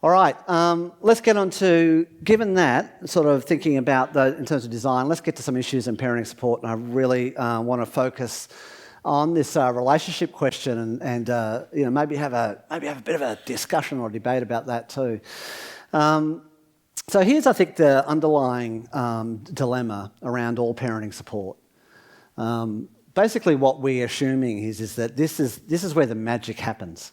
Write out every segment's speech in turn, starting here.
All right, let's get on to, given that, sort of thinking about in terms of design, let's get to some issues in parenting support. And I really want to focus on this relationship question and maybe have a bit of a discussion or debate about that too. So here's, I think, the underlying dilemma around all parenting support. Basically, what we're assuming is that this is where the magic happens.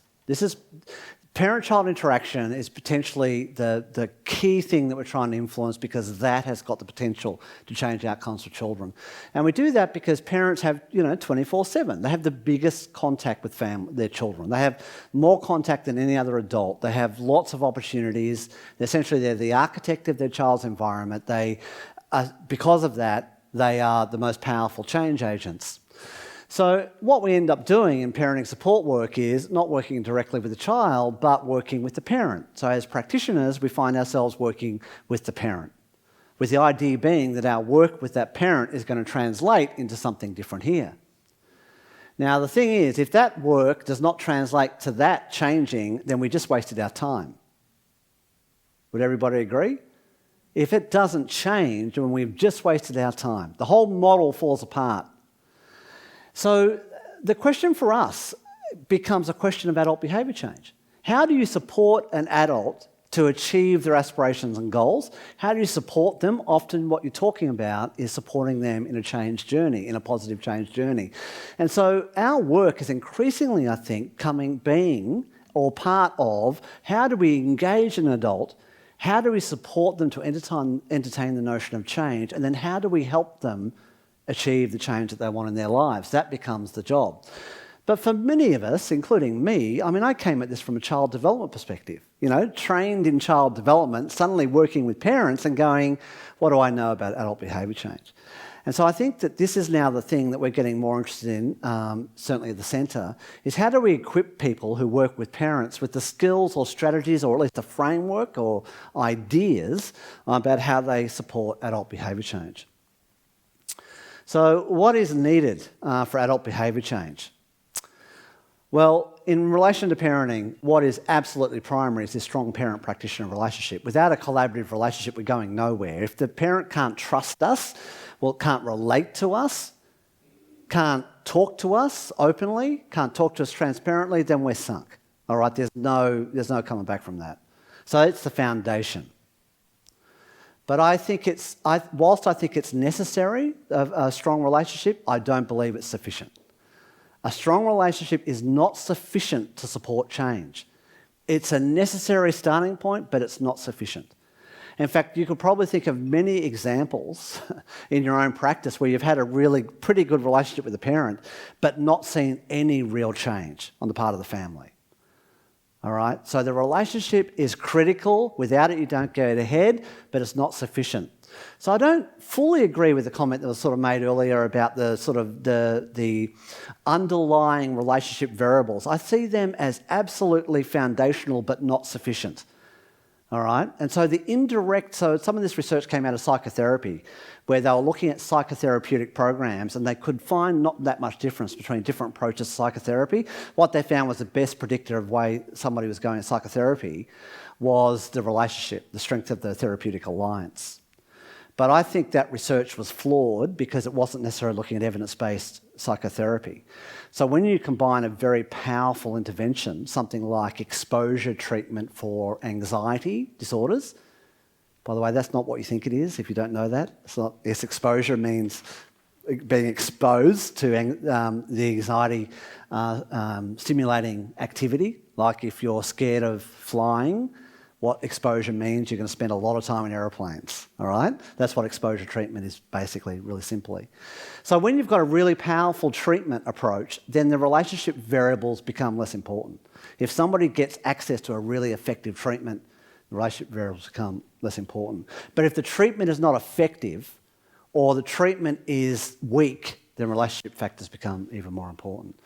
Parent-child interaction is potentially the key thing that we're trying to influence, because that has got the potential to change outcomes for children. And we do that because parents have, 24/7. They have the biggest contact with their children. They have more contact than any other adult. They have lots of opportunities. They're the architect of their child's environment. Because of that, they are the most powerful change agents. So what we end up doing in parenting support work is not working directly with the child, but working with the parent. So as practitioners, we find ourselves working with the parent, with the idea being that our work with that parent is going to translate into something different here. Now, the thing is, if that work does not translate to that changing, then we just wasted our time. Would everybody agree? If it doesn't change, then we've just wasted our time. The whole model falls apart. So the question for us becomes a question of adult behaviour change. How do you support an adult to achieve their aspirations and goals? How do you support them? Often what you're talking about is supporting them in a change journey, in a positive change journey. And so our work is increasingly, I think, part of how do we engage an adult, how do we support them to entertain the notion of change, and then how do we help them achieve the change that they want in their lives. That becomes the job. But for many of us, including me, I came at this from a child development perspective. Trained in child development, suddenly working with parents and going, what do I know about adult behaviour change? And so I think that this is now the thing that we're getting more interested in, certainly at the centre, is how do we equip people who work with parents with the skills or strategies, or at least a framework or ideas about how they support adult behaviour change. So what is needed for adult behaviour change? Well, in relation to parenting, what is absolutely primary is this strong parent-practitioner relationship. Without a collaborative relationship, we're going nowhere. If the parent can't trust us, can't relate to us, can't talk to us openly, can't talk to us transparently, then we're sunk. All right, there's no coming back from that. So it's the foundation. But whilst I think it's necessary, a strong relationship, I don't believe it's sufficient. A strong relationship is not sufficient to support change. It's a necessary starting point, but it's not sufficient. In fact, you could probably think of many examples in your own practice where you've had a really pretty good relationship with a parent, but not seen any real change on the part of the family. All right, so the relationship is critical. Without it, you don't get ahead, but it's not sufficient. So I don't fully agree with the comment that was sort of made earlier about the underlying relationship variables. I see them as absolutely foundational, but not sufficient. All right, and so some of this research came out of psychotherapy, where they were looking at psychotherapeutic programs, and they could find not that much difference between different approaches to psychotherapy. What they found was the best predictor of way somebody was going in psychotherapy was the relationship, the strength of the therapeutic alliance. But I think that research was flawed because it wasn't necessarily looking at evidence-based psychotherapy. So when you combine a very powerful intervention, something like exposure treatment for anxiety disorders, by the way, that's not what you think it is if you don't know that. Exposure means being exposed to the anxiety stimulating activity. Like if you're scared of flying, what exposure means, you're going to spend a lot of time in aeroplanes, all right? That's what exposure treatment is basically, really simply. So when you've got a really powerful treatment approach, then the relationship variables become less important. If somebody gets access to a really effective treatment, the relationship variables become less important. But if the treatment is not effective or the treatment is weak, then relationship factors become even more important.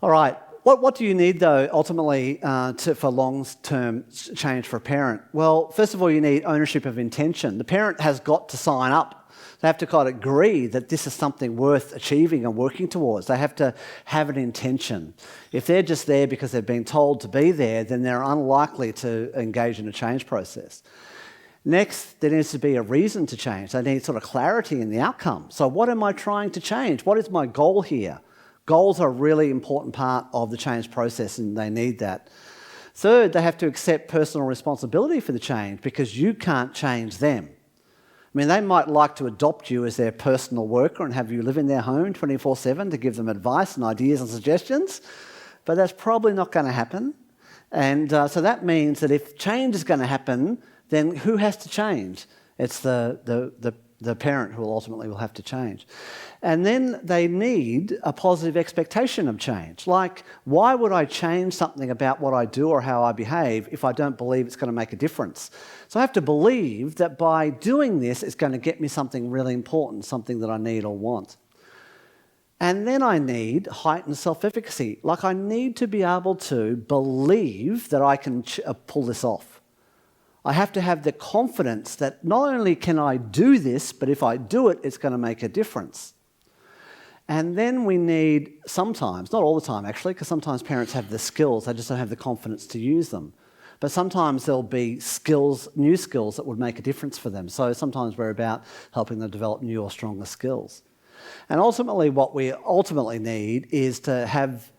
All right. What do you need, though, ultimately, for long-term change for a parent? Well, first of all, you need ownership of intention. The parent has got to sign up They have to kind of agree that this is something worth achieving and working towards. They have to have an intention. If they're just there because they've been told to be there, then they're unlikely to engage in a change process. Next, there needs to be a reason to change. They need sort of clarity in the outcome. So what am I trying to change? What is my goal here? Goals are a really important part of the change process, and they need that. Third, they have to accept personal responsibility for the change because you can't change them. I mean, they might like to adopt you as their personal worker and have you live in their home 24/7 to give them advice and ideas and suggestions, but that's probably not going to happen. And so that means that if change is going to happen, then who has to change? It's the parent who ultimately will have to change. And then they need a positive expectation of change. Like, why would I change something about what I do or how I behave if I don't believe it's going to make a difference? So I have to believe that by doing this, it's going to get me something really important, something that I need or want. And then I need heightened self-efficacy. Like, I need to be able to believe that I can pull this off. I have to have the confidence that not only can I do this, but if I do it, it's going to make a difference. And then we need sometimes, not all the time actually, because sometimes parents have the skills, they just don't have the confidence to use them. But sometimes there'll be skills, new skills that would make a difference for them. So sometimes we're about helping them develop new or stronger skills. And ultimately what we ultimately need is to have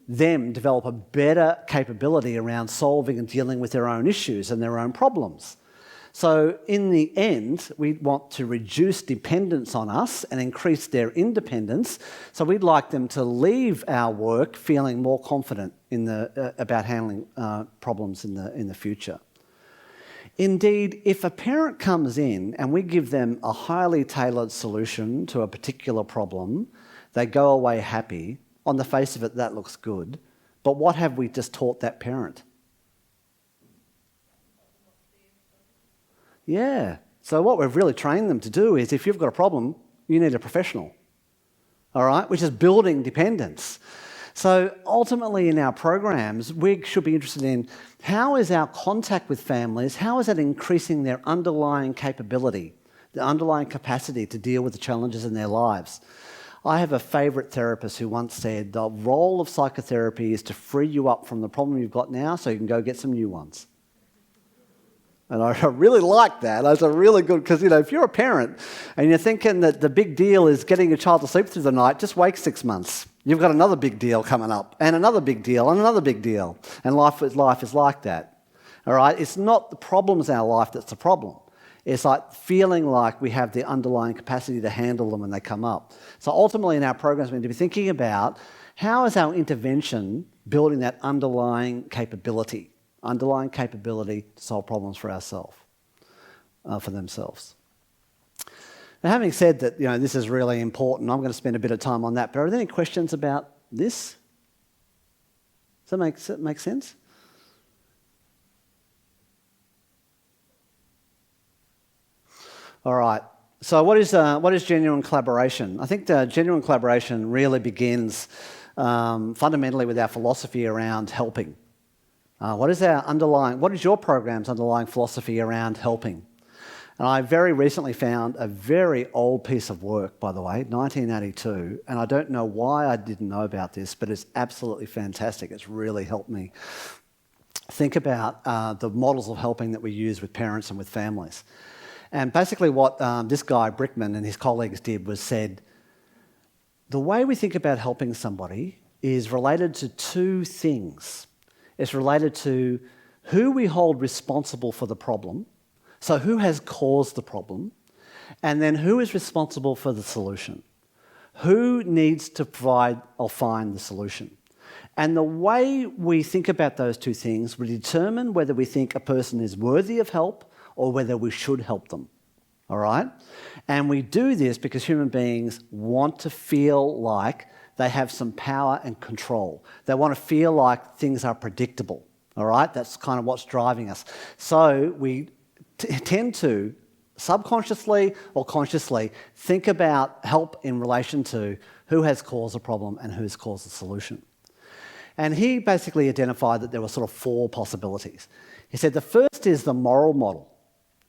them develop a better capability around solving and dealing with their own issues and their own problems. So in the end, we want to reduce dependence on us and increase their independence. So we'd like them to leave our work feeling more confident in about handling problems in the future. Indeed, if a parent comes in and we give them a highly tailored solution to a particular problem, they go away happy. On the face of it, that looks good. But what have we just taught that parent? Yeah. So what we've really trained them to do is if you've got a problem, you need a professional. All right? Which is building dependence. So ultimately in our programs, we should be interested in how is our contact with families, how is that increasing their underlying capability, the underlying capacity to deal with the challenges in their lives. I have a favourite therapist who once said, the role of psychotherapy is to free you up from the problem you've got now so you can go get some new ones. And I really like that. That's a really good, because, if you're a parent and you're thinking that the big deal is getting your child to sleep through the night, just wait 6 months. You've got another big deal coming up, and another big deal, and another big deal. And life is like that. All right? It's not the problems in our life that's the problem. It's like feeling like we have the underlying capacity to handle them when they come up. So ultimately in our programs, we need to be thinking about how is our intervention building that underlying capability to solve problems for ourselves, for themselves. Now, having said that, this is really important, I'm going to spend a bit of time on that, but are there any questions about this? Does that make sense? All right. So what is genuine collaboration? I think the genuine collaboration really begins fundamentally with our philosophy around helping. What is your program's underlying philosophy around helping? And I very recently found a very old piece of work, by the way, 1982, and I don't know why I didn't know about this, but it's absolutely fantastic. It's really helped me think about the models of helping that we use with parents and with families. And basically what this guy, Brickman, and his colleagues did was said, the way we think about helping somebody is related to two things. It's related to who we hold responsible for the problem, so who has caused the problem, and then who is responsible for the solution. Who needs to provide or find the solution? And the way we think about those two things will determine whether we think a person is worthy of help or whether we should help them, all right? And we do this because human beings want to feel like they have some power and control. They want to feel like things are predictable, all right? That's kind of what's driving us. So we tend to, subconsciously or consciously, think about help in relation to who has caused the problem and who's caused the solution. And he basically identified that there were sort of 4 possibilities. He said the first is the moral model.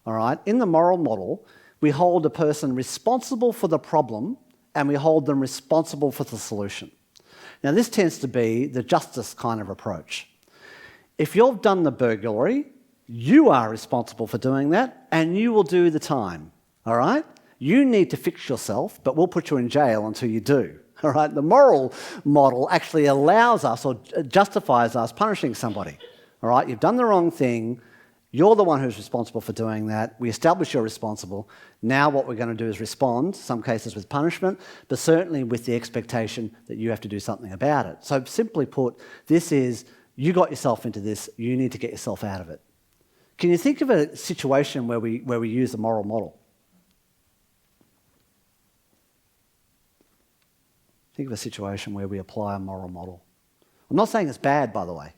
All right? In the moral model, we hold a person responsible for the problem and we hold them responsible for the solution. Now, this tends to be the justice kind of approach. If you've done the burglary, you are responsible for doing that and you will do the time, all right? You need to fix yourself, but we'll put you in jail until you do, all right? The moral model actually allows us or justifies us punishing somebody, all right? You've done the wrong thing. You're the one who's responsible for doing that. We establish you're responsible. Now what we're going to do is respond, some cases with punishment, but certainly with the expectation that you have to do something about it. So simply put, this is, you got yourself into this, you need to get yourself out of it. Can you think of a situation where we use a moral model? Think of a situation where we apply a moral model. I'm not saying it's bad, by the way.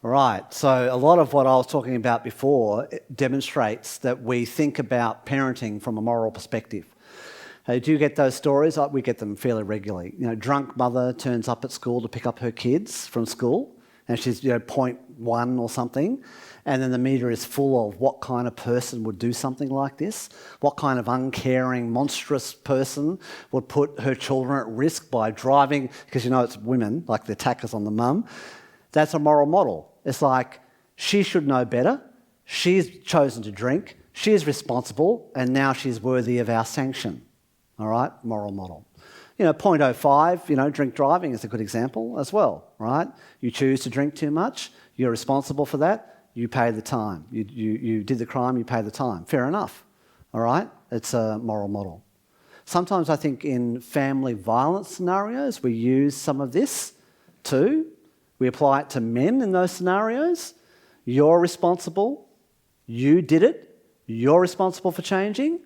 Right, so a lot of what I was talking about before demonstrates that we think about parenting from a moral perspective. Do you get those stories? We get them fairly regularly. Drunk mother turns up at school to pick up her kids from school, and she's 0.1 or something, and then the media is full of what kind of person would do something like this, what kind of uncaring, monstrous person would put her children at risk by driving, because it's women, like the attackers on the mum. That's a moral model. It's like, she should know better, she's chosen to drink, she is responsible, and now she's worthy of our sanction. All right, moral model. 0.05, drink driving is a good example as well, right? You choose to drink too much, you're responsible for that, you pay the time. You did the crime, you pay the time. Fair enough, all right? It's a moral model. Sometimes I think in family violence scenarios, we use some of this too. We apply it to men in those scenarios. You're responsible, you did it, you're responsible for changing,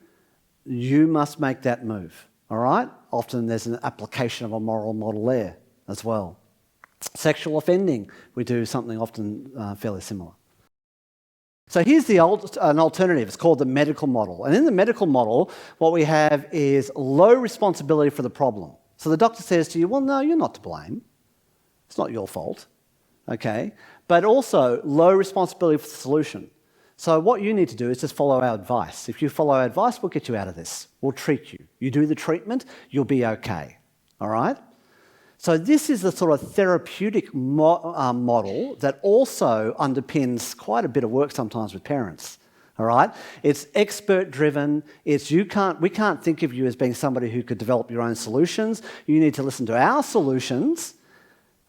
you must make that move, all right? Often there's an application of a moral model there as well. Sexual offending, we do something often fairly similar. So here's an alternative. It's called the medical model. And in the medical model, what we have is low responsibility for the problem. So the doctor says to you, well, no, you're not to blame. It's not your fault, okay? But also low responsibility for the solution. So what you need to do is just follow our advice. If you follow our advice, we'll get you out of this. We'll treat you. You do the treatment, you'll be okay, all right? So this is the sort of therapeutic model that also underpins quite a bit of work sometimes with parents, all right? It's expert-driven. We can't think of you as being somebody who could develop your own solutions. You need to listen to our solutions,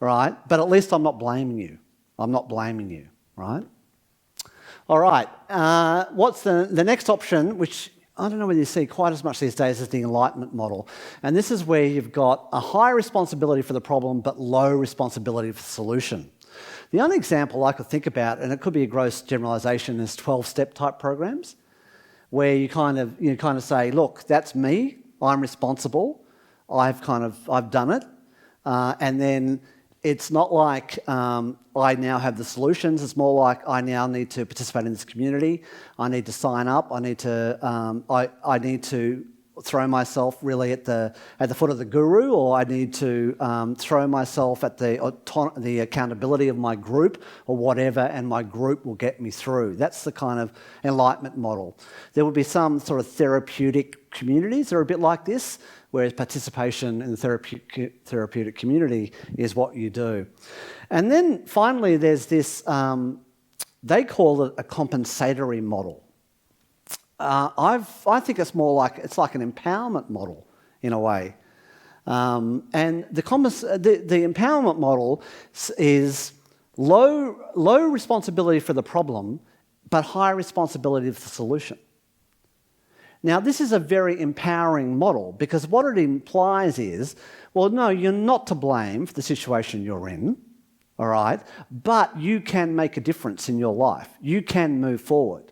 right? But at least I'm not blaming you. I'm not blaming you, right? All right, what's the next option, which I don't know whether you see quite as much these days, as the Enlightenment model. And this is where you've got a high responsibility for the problem, but low responsibility for the solution. The only example I could think about, and it could be a gross generalisation, is 12-step type programs, where you kind of say, look, that's me, I'm responsible, I've done it, and then it's not like I now have the solutions. It's more like I now need to participate in this community. I need to sign up. I need to throw myself really at the foot of the guru, or I need to throw myself at the accountability of my group or whatever, and my group will get me through. That's the kind of Enlightenment model. There will be some sort of therapeutic communities that are a bit like this, whereas participation in the therapeutic community is what you do. And then finally, there's this, they call it a compensatory model. I think it's more like, it's like an empowerment model in a way. And the empowerment model is low responsibility for the problem, but high responsibility for the solution. Now, this is a very empowering model, because what it implies is, well, no, you're not to blame for the situation you're in, all right, but you can make a difference in your life. You can move forward.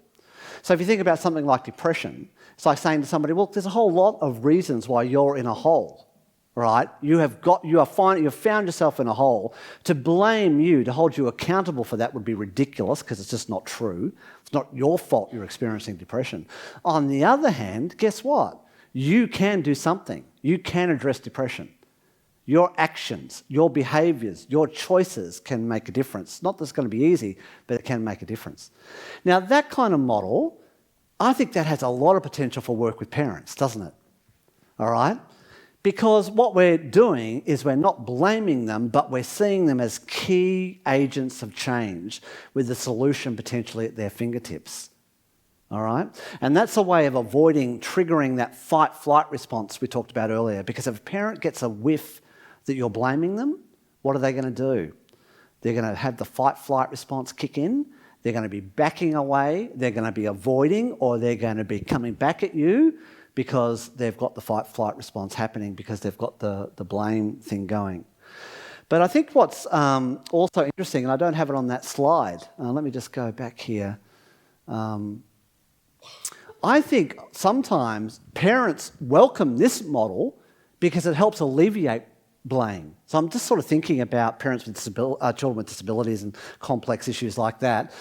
So if you think about something like depression, it's like saying to somebody, well, there's a whole lot of reasons why you're in a hole, right? You have found yourself in a hole. To blame you, to hold you accountable for that would be ridiculous, because it's just not true. It's not your fault you're experiencing depression. On the other hand, guess what? You can do something. You can address depression. Your actions, your behaviours, your choices can make a difference. Not that it's going to be easy, but it can make a difference. Now, that kind of model, I think that has a lot of potential for work with parents, doesn't it? All right? Because what we're doing is we're not blaming them, but we're seeing them as key agents of change with the solution potentially at their fingertips. All right? And that's a way of avoiding triggering that fight-flight response we talked about earlier. Because if a parent gets a whiff that you're blaming them, what are they going to do? They're going to have the fight-flight response kick in. They're going to be backing away. They're going to be avoiding, or they're going to be coming back at you because they've got the fight-flight response happening because they've got the blame thing going. But I think what's also interesting, and I don't have it on that slide. Let me just go back here. I think sometimes parents welcome this model because it helps alleviate blame. So I'm just sort of thinking about parents with children with disabilities and complex issues like that.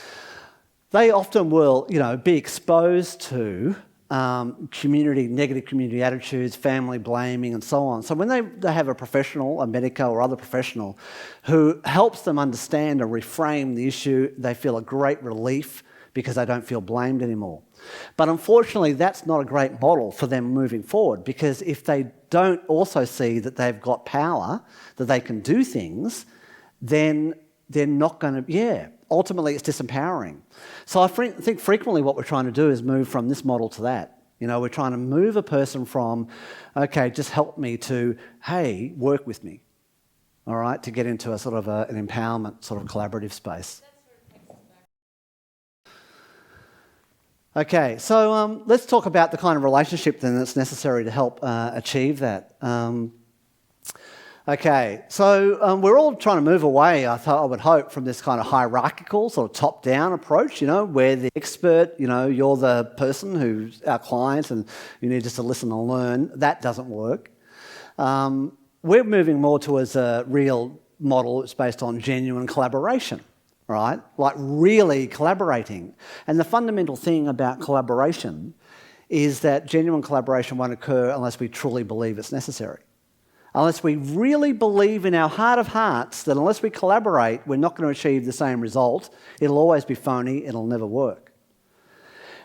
They often will, be exposed to negative community attitudes, family blaming, and so on. So when they have a professional, a medico or other professional, who helps them understand or reframe the issue, they feel a great relief because they don't feel blamed anymore. But unfortunately, that's not a great model for them moving forward, because if they don't also see that they've got power, that they can do things, then they're not going to, ultimately it's disempowering. So I think frequently what we're trying to do is move from this model to that. We're trying to move a person from, okay, just help me, to, hey, work with me, all right, to get into a sort of an empowerment sort of collaborative space. Okay, so let's talk about the kind of relationship then that's necessary to help achieve that. Okay, so we're all trying to move away, I would hope, from this kind of hierarchical, sort of top-down approach, where the expert, you're the person who's our client and you need just to listen and learn. That doesn't work. We're moving more towards a real model that's based on genuine collaboration. Right? Like really collaborating. And the fundamental thing about collaboration is that genuine collaboration won't occur unless we truly believe it's necessary. Unless we really believe in our heart of hearts that unless we collaborate, we're not going to achieve the same result. It'll always be phony, it'll never work.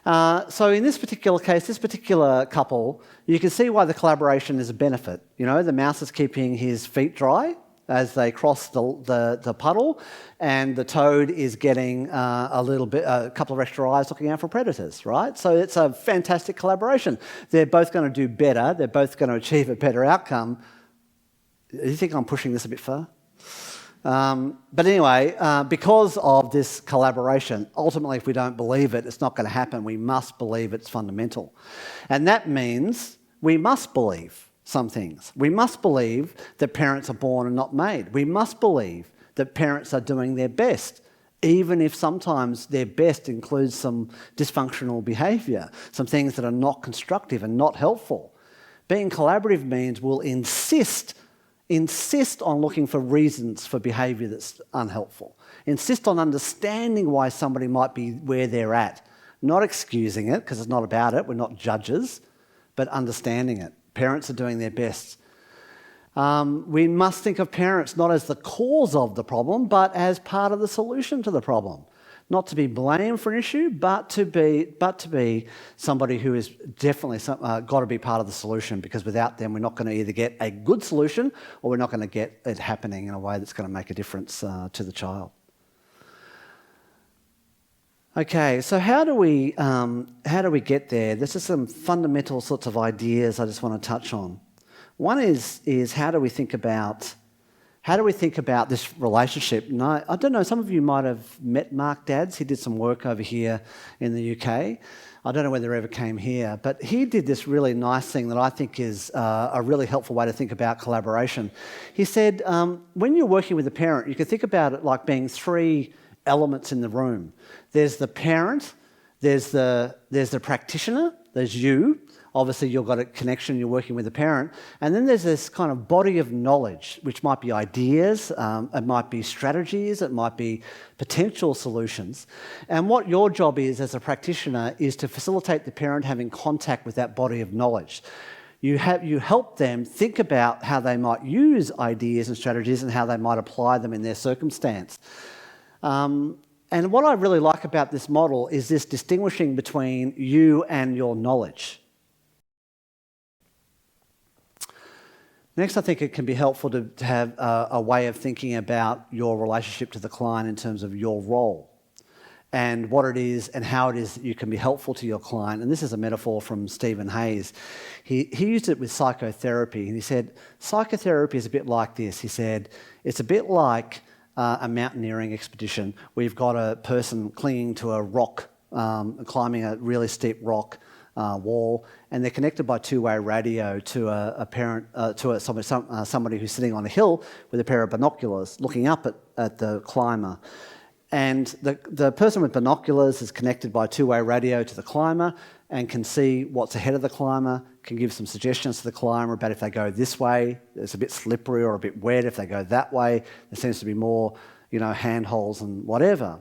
So in this particular case, this particular couple, you can see why the collaboration is a benefit. The mouse is keeping his feet dry as they cross the puddle, and the toad is getting a couple of extra eyes looking out for predators, right? So it's a fantastic collaboration. They're both going to do better. They're both going to achieve a better outcome. Do you think I'm pushing this a bit far? But anyway, because of this collaboration, ultimately, if we don't believe it, it's not going to happen. We must believe it's fundamental. And that means we must believe some things. We must believe that parents are born and not made. We must believe that parents are doing their best, even if sometimes their best includes some dysfunctional behaviour, some things that are not constructive and not helpful. Being collaborative means we'll insist on looking for reasons for behaviour that's unhelpful. Insist on understanding why somebody might be where they're at. Not excusing it, because it's not about it, we're not judges, but understanding it. Parents are doing their best. We must think of parents not as the cause of the problem, but as part of the solution to the problem. Not to be blamed for an issue, but to be somebody who is definitely got to be part of the solution, because without them, we're not going to either get a good solution or we're not going to get it happening in a way that's going to make a difference to the child. Okay, so how do we get there? There's just some fundamental sorts of ideas I just want to touch on. One is how do we think about this relationship? And I don't know, some of you might have met Mark Dadds. He did some work over here in the UK. I don't know whether he ever came here, but he did this really nice thing that I think is a really helpful way to think about collaboration. He said, when you're working with a parent, you can think about it like being three elements in the room. There's the parent, there's the practitioner, there's you. Obviously, you've got a connection, you're working with a parent. And then there's this kind of body of knowledge, which might be ideas, it might be strategies, it might be potential solutions. And what your job is as a practitioner is to facilitate the parent having contact with that body of knowledge. You help them think about how they might use ideas and strategies and how they might apply them in their circumstance. And what I really like about this model is this distinguishing between you and your knowledge. Next, I think it can be helpful to have a way of thinking about your relationship to the client in terms of your role and what it is and how it is that you can be helpful to your client. And this is a metaphor from Stephen Hayes. He used it with psychotherapy, and he said, psychotherapy is a bit like this. He said, it's a bit like a mountaineering expedition. We've got a person clinging to a rock, climbing a really steep rock wall, and they're connected by two-way radio to somebody who's sitting on a hill with a pair of binoculars looking up at the climber. And the person with binoculars is connected by two-way radio to the climber and can see what's ahead of the climber, can give some suggestions to the climber about if they go this way, it's a bit slippery or a bit wet. If they go that way, there seems to be more, handholds and whatever.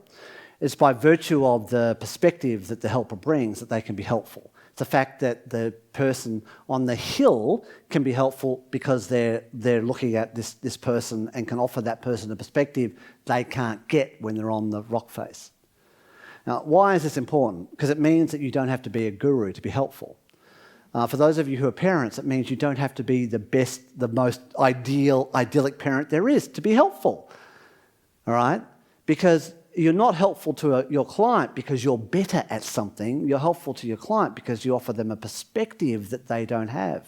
It's by virtue of the perspective that the helper brings that they can be helpful. It's the fact that the person on the hill can be helpful because they're looking at this person and can offer that person a perspective they can't get when they're on the rock face. Now, why is this important? Because it means that you don't have to be a guru to be helpful. For those of you who are parents, it means you don't have to be the best, the most idyllic parent there is to be helpful. All right? Because you're not helpful to your client because you're better at something. You're helpful to your client because you offer them a perspective that they don't have.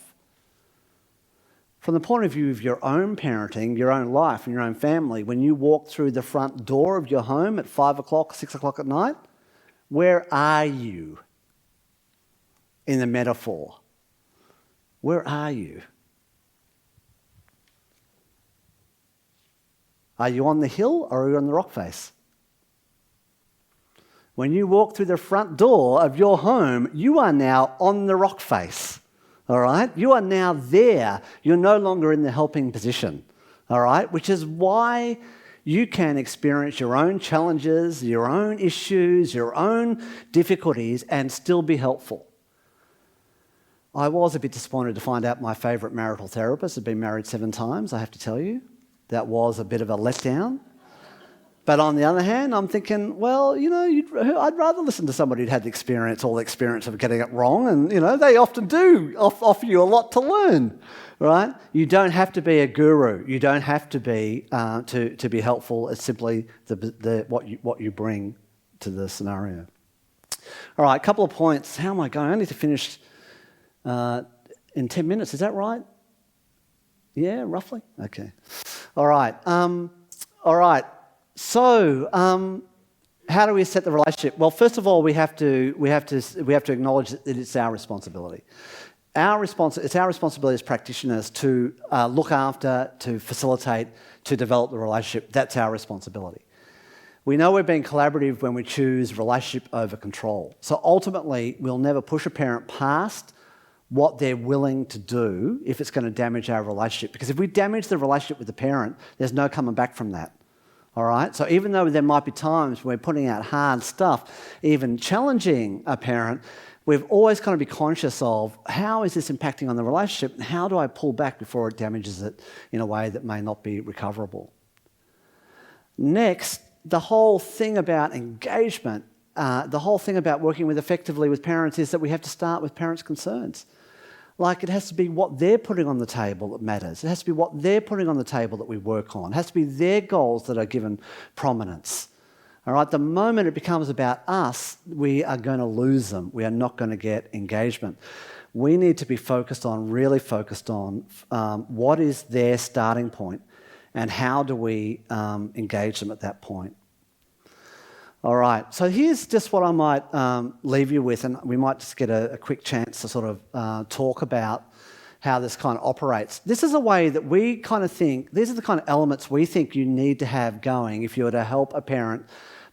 From the point of view of your own parenting, your own life and your own family, when you walk through the front door of your home at 5 o'clock, 6 o'clock at night, where are you in the metaphor? Where are you? Are you on the hill or are you on the rock face? When you walk through the front door of your home, you are now on the rock face, all right? You are now there. You're no longer in the helping position, all right? Which is why you can experience your own challenges, your own issues, your own difficulties, and still be helpful. I was a bit disappointed to find out my favourite marital therapist had been married 7 times, I have to tell you. That was a bit of a letdown. But on the other hand, I'm thinking, well, I'd rather listen to somebody who'd had all the experience of getting it wrong, and, they often do offer you a lot to learn, right? You don't have to be a guru. You don't have to be to be helpful. It's simply what you bring to the scenario. All right, a couple of points. How am I going? I need to finish in 10 minutes. Is that right? Yeah, roughly? Okay. All right. So, how do we set the relationship? Well, first of all, we have to acknowledge that it's our responsibility. It's our responsibility as practitioners to look after, to facilitate, to develop the relationship. That's our responsibility. We know we're being collaborative when we choose relationship over control. So ultimately, we'll never push a parent past what they're willing to do if it's going to damage our relationship. Because if we damage the relationship with the parent, there's no coming back from that. All right? So even though there might be times when we're putting out hard stuff, even challenging a parent, we've always got to be conscious of how is this impacting on the relationship and how do I pull back before it damages it in a way that may not be recoverable. Next, the whole thing about engagement, the whole thing about working effectively with parents is that we have to start with parents' concerns. Like, it has to be what they're putting on the table that matters. It has to be what they're putting on the table that we work on. It has to be their goals that are given prominence. All right, the moment it becomes about us, we are going to lose them. We are not going to get engagement. We need to be really focused on what is their starting point and how do we engage them at that point. All right, so here's just what I might leave you with, and we might just get a quick chance to sort of talk about how this kind of operates. This is a way that we kind of think, these are the kind of elements we think you need to have going if you were to help a parent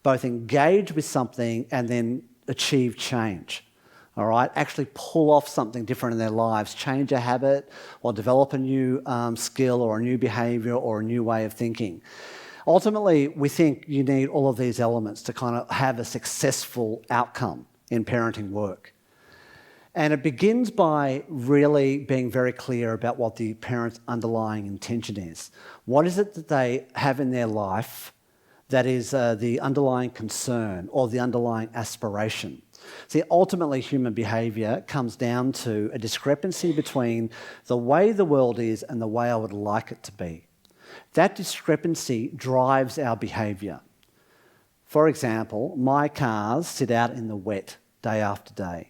both engage with something and then achieve change. All right, actually pull off something different in their lives, change a habit or develop a new skill or a new behaviour or a new way of thinking. Ultimately, we think you need all of these elements to kind of have a successful outcome in parenting work. And it begins by really being very clear about what the parent's underlying intention is. What is it that they have in their life that is the underlying concern or the underlying aspiration? See, ultimately human behaviour comes down to a discrepancy between the way the world is and the way I would like it to be. That discrepancy drives our behaviour. For example, my cars sit out in the wet day after day.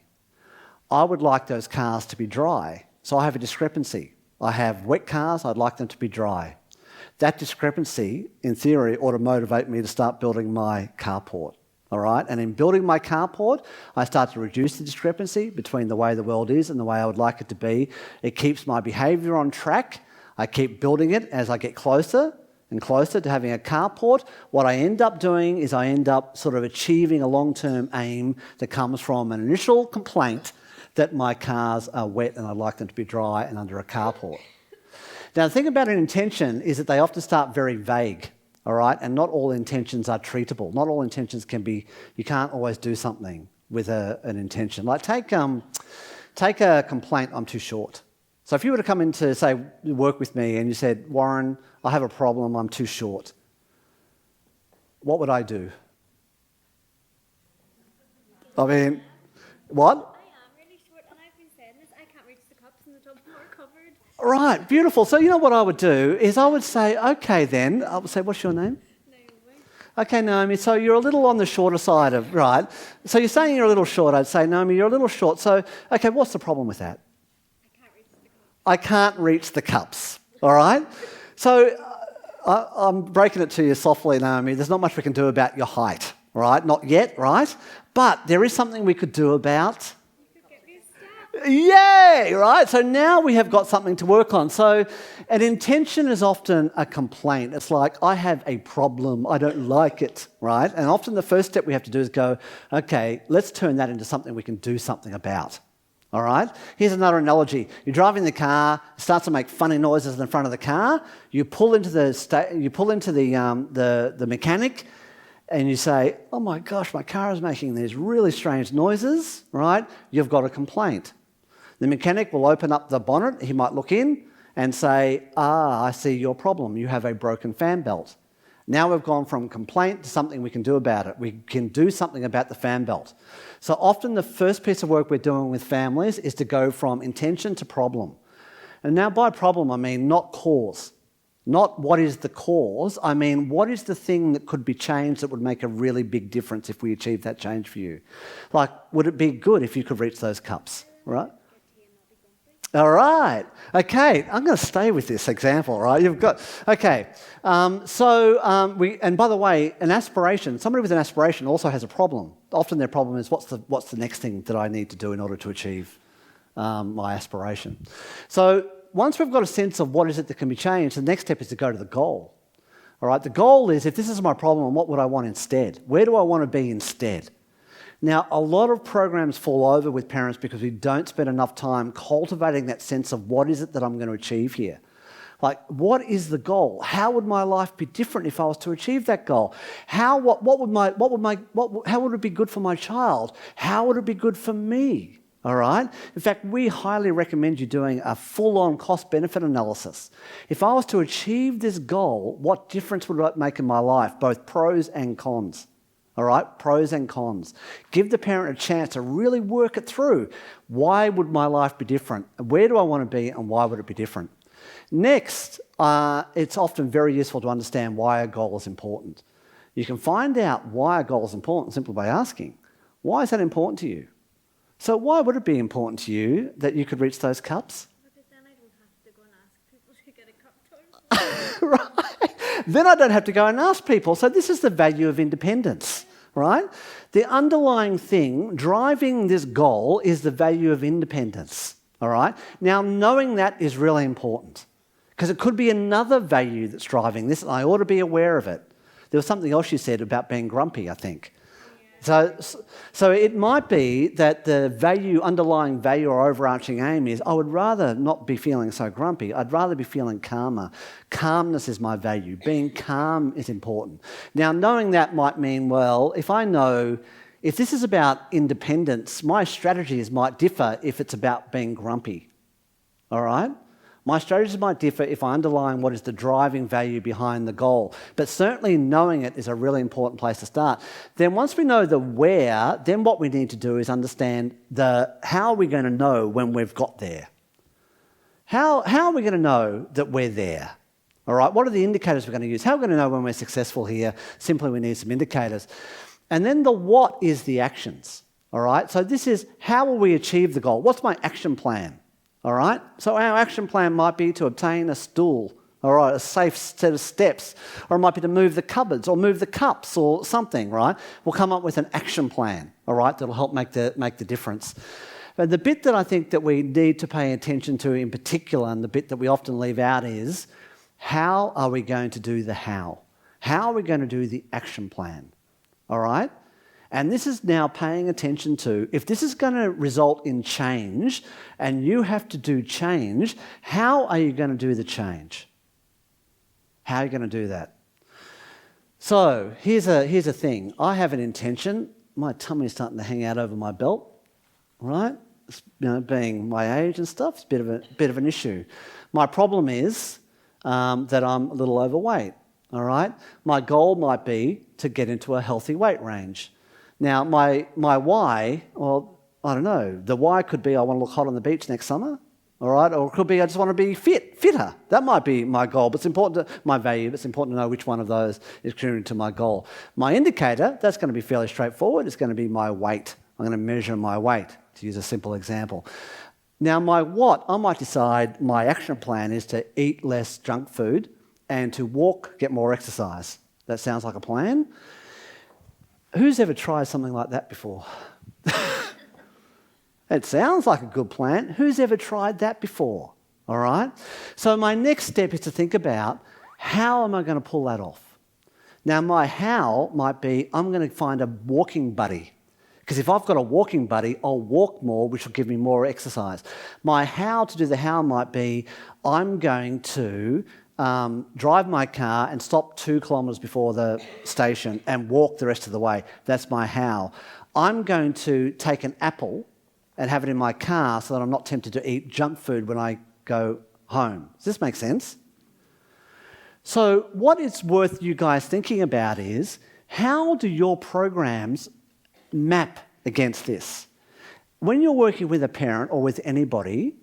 I would like those cars to be dry, so I have a discrepancy. I have wet cars, I'd like them to be dry. That discrepancy, in theory, ought to motivate me to start building my carport, all right? And in building my carport, I start to reduce the discrepancy between the way the world is and the way I would like it to be. It keeps my behaviour on track. I keep building it as I get closer and closer to having a carport. What I end up doing is I end up sort of achieving a long-term aim that comes from an initial complaint that my cars are wet and I'd like them to be dry and under a carport. Now, the thing about an intention is that they often start very vague, all right? And not all intentions are treatable. Not all intentions can be, you can't always do something with an intention. Like take a complaint, I'm too short. So if you were to come in to, say, work with me and you said, Warren, I have a problem, I'm too short, what would I do? I mean, what? Right, beautiful. So you know what I would do is I would say, okay then, I would say, what's your name? Naomi. Okay, Naomi, so you're a little on the shorter side of, right. So you're saying you're a little short. I'd say, Naomi, you're a little short. So, okay, what's the problem with that? I can't reach the cups, all right? So I'm breaking it to you softly, Naomi. There's not much we can do about your height, right? Not yet, right? But there is something we could do about... Yay, right? So now we have got something to work on. So an intention is often a complaint. It's like, I have a problem, I don't like it, right? And often the first step we have to do is go, okay, let's turn that into something we can do something about. All right? Here's another analogy. You're driving the car, it starts to make funny noises in front of the car. You pull into the mechanic, and you say, oh my gosh, my car is making these really strange noises, right? You've got a complaint. The mechanic will open up the bonnet, he might look in and say, I see your problem, you have a broken fan belt. Now we've gone from complaint to something we can do about it. We can do something about the fan belt. So often the first piece of work we're doing with families is to go from intention to problem. And now by problem I mean not cause. Not what is the cause, I mean what is the thing that could be changed that would make a really big difference if we achieve that change for you. Like, would it be good if you could reach those cups, right? All right. Okay, I'm going to stay with this example, right? You've got, okay. And by the way, an aspiration, somebody with an aspiration also has a problem. Often their problem is, what's the next thing that I need to do in order to achieve my aspiration? So once we've got a sense of what is it that can be changed, the next step is to go to the goal. All right, the goal is, if this is my problem, what would I want instead? Where do I want to be instead? Now, a lot of programs fall over with parents because we don't spend enough time cultivating that sense of what is it that I'm going to achieve here. Like, what is the goal? How would my life be different if I was to achieve that goal? How would it be good for my child? How would it be good for me? All right? In fact, we highly recommend you doing a full-on cost-benefit analysis. If I was to achieve this goal, what difference would it make in my life, both pros and cons? All right, pros and cons. Give the parent a chance to really work it through. Why would my life be different? Where do I want to be and why would it be different? Next, it's often very useful to understand why a goal is important. You can find out why a goal is important simply by asking, why is that important to you? So why would it be important to you that you could reach those cups? Because then I don't have to go and ask people to get a cup tour. Right. Then I don't have to go and ask people. So this is the value of independence, right? The underlying thing driving this goal is the value of independence, all right? Now, knowing that is really important because it could be another value that's driving this, and I ought to be aware of it. There was something else you said about being grumpy, I think. So it might be that the underlying value or overarching aim is, I would rather not be feeling so grumpy. I'd rather be feeling calmer. Calmness is my value. Being calm is important. Now, knowing that might mean, well, if I know If this is about independence, my strategies might differ if it's about being grumpy. All right? My strategies might differ if I underline what is the driving value behind the goal. But certainly knowing it is a really important place to start. Then once we know the where, then what we need to do is understand the how are we going to know when we've got there? How are we going to know that we're there? All right, what are the indicators we're going to use? How are we going to know when we're successful here? Simply we need some indicators. And then the what is the actions. All right, so this is how will we achieve the goal? What's my action plan? All right, so our action plan might be to obtain a stool, all right, a safe set of steps, or it might be to move the cupboards or move the cups or something, right? We'll come up with an action plan, all right, that'll help make the difference. But the bit that I think that we need to pay attention to in particular, and the bit that we often leave out is, how are we going to do the how? How are we going to do the action plan? All right? And this is now paying attention to, if this is going to result in change and you have to do change, how are you going to do the change? How are you going to do that? So here's a thing. I have an intention. My tummy's starting to hang out over my belt, right? Being my age and stuff, it's a bit of an issue. My problem is that I'm a little overweight, all right? My goal might be to get into a healthy weight range. Now, my why, well, I don't know. The why could be I want to look hot on the beach next summer, all right? Or it could be I just want to be fitter. That might be my goal, but it's important my value, but it's important to know which one of those is contributing to my goal. My indicator, that's going to be fairly straightforward. It's going to be my weight. I'm going to measure my weight, to use a simple example. Now, my what, I might decide my action plan is to eat less junk food and to walk, get more exercise. That sounds like a plan. Who's ever tried something like that before? It sounds like a good plan. Who's ever tried that before? All right? So my next step is to think about, how am I going to pull that off? Now, my how might be, I'm going to find a walking buddy. Because if I've got a walking buddy, I'll walk more, which will give me more exercise. My how to do the how might be, I'm going to drive my car and stop 2 kilometres before the station and walk the rest of the way. That's my how. I'm going to take an apple and have it in my car so that I'm not tempted to eat junk food when I go home. Does this make sense? So what it's worth you guys thinking about is, how do your programs map against this? When you're working with a parent or with anybody,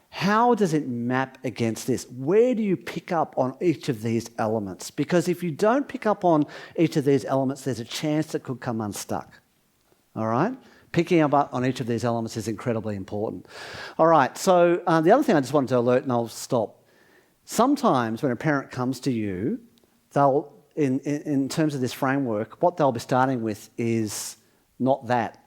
how does it map against this? Where do you pick up on each of these elements? Because if you don't pick up on each of these elements, there's a chance it could come unstuck. All right? Picking up on each of these elements is incredibly important. All right, so the other thing I just wanted to alert, and I'll stop. Sometimes when a parent comes to you, they'll, in terms of this framework, what they'll be starting with is not that.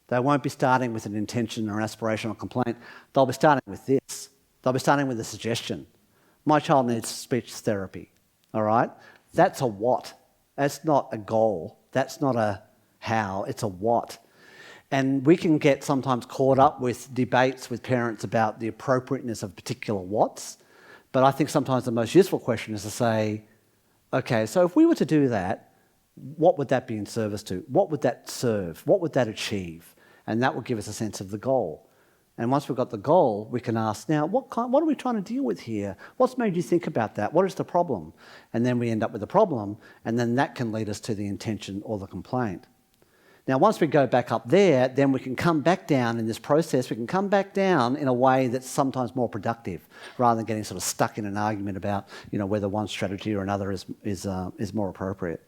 They won't be starting with an intention or aspiration or complaint. They'll be starting with this. They'll be starting with a suggestion. My child needs speech therapy, all right? That's a what. That's not a goal. That's not a how. It's a what. And we can get sometimes caught up with debates with parents about the appropriateness of particular whats. But I think sometimes the most useful question is to say, okay, so if we were to do that, what would that be in service to? What would that serve? What would that achieve? And that will give us a sense of the goal. And once we've got the goal, we can ask, now, what are we trying to deal with here? What's made you think about that? What is the problem? And then we end up with the problem, and then that can lead us to the intention or the complaint. Now, once we go back up there, then we can come back down in this process. We can come back down in a way that's sometimes more productive, rather than getting sort of stuck in an argument about, whether one strategy or another is more appropriate.